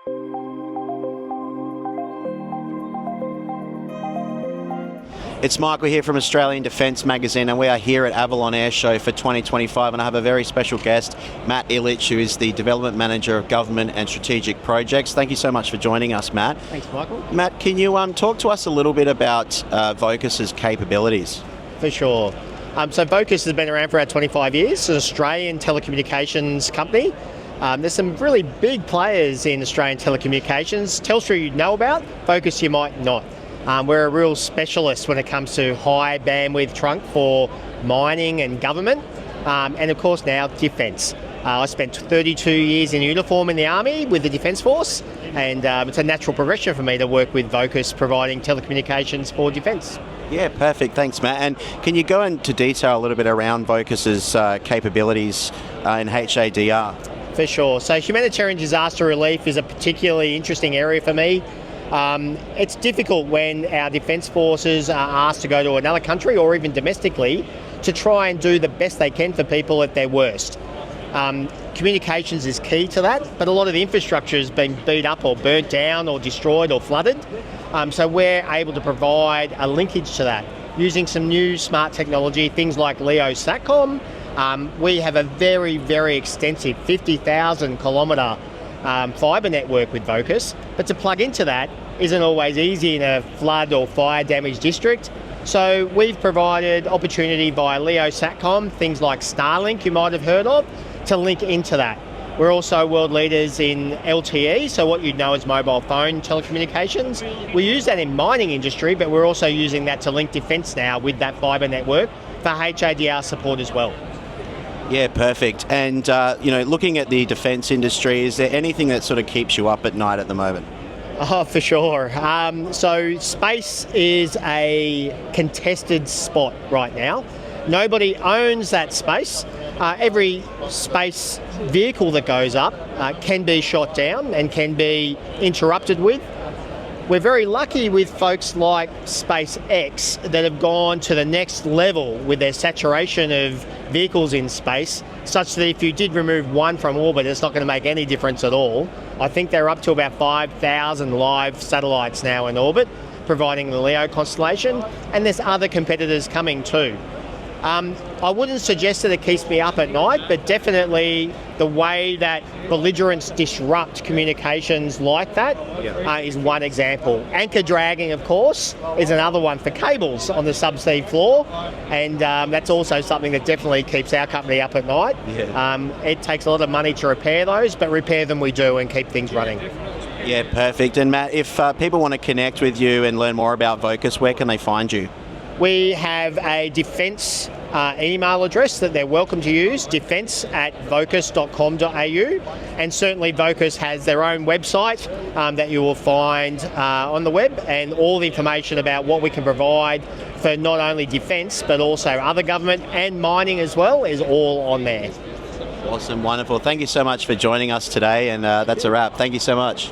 It's Michael here from Australian Defence Magazine, and we are here at Avalon Air Show for 2025, and I have a very special guest, Matt Ilic, who is the Development Manager of Government and Strategic Projects. Thank you so much for joining us, Matt. Thanks, Michael. Matt, can you talk to us a little bit about Vocus's capabilities? For sure. So Vocus has been around for about 25 years. It's an Australian telecommunications company. There's some really big players in Australian telecommunications. Telstra you'd know about, Vocus you might not. We're a real specialist when it comes to high bandwidth trunk for mining and government, and of course now defence. I spent 32 years in uniform in the Army with the Defence Force, and it's a natural progression for me to work with Vocus providing telecommunications for defence. Yeah, perfect. Thanks, Matt. And can you go into detail a little bit around Vocus's capabilities in HADR? For sure. So humanitarian disaster relief is a particularly interesting area for me. It's difficult when our defence forces are asked to go to another country or even domestically to try and do the best they can for people at their worst. Communications is key to that, but a lot of the infrastructure has been beat up or burnt down or destroyed or flooded. So we're able to provide a linkage to that using some new smart technology, things like LEO SATCOM. We have a very, very extensive 50,000 kilometre fibre network with Vocus, but to plug into that isn't always easy in a flood or fire damaged district. So we've provided opportunity via LEO SATCOM, things like Starlink you might have heard of, to link into that. We're also world leaders in LTE, so what you'd know as mobile phone telecommunications. We use that in mining industry, but we're also using that to link defence now with that fibre network for HADR support as well. Yeah, perfect. And, looking at the defence industry, is there anything that sort of keeps you up at night at the moment? Oh, for sure. So space is a contested spot right now. Nobody owns that space. Every space vehicle that goes up can be shot down and can be interrupted with. We're very lucky with folks like SpaceX that have gone to the next level with their saturation of vehicles in space, such that if you did remove one from orbit, it's not going to make any difference at all. I think they're up to about 5,000 live satellites now in orbit, providing the LEO constellation, and there's other competitors coming too. I wouldn't suggest that it keeps me up at night, but definitely the way that belligerents disrupt communications like that is one example. Anchor dragging, of course, is another one for cables on the subsea floor, and that's also something that definitely keeps our company up at night. It takes a lot of money to repair those, but repair them we do and keep things running. Yeah, perfect. And Matt, if people want to connect with you and learn more about Vocus, where can they find you? We have a defence email address that they're welcome to use, defence@vocus.com.au, and certainly Vocus has their own website that you will find on the web, and all the information about what we can provide for not only defence but also other government and mining as well is all on there. Awesome, wonderful. Thank you so much for joining us today, and that's a wrap. Thank you so much.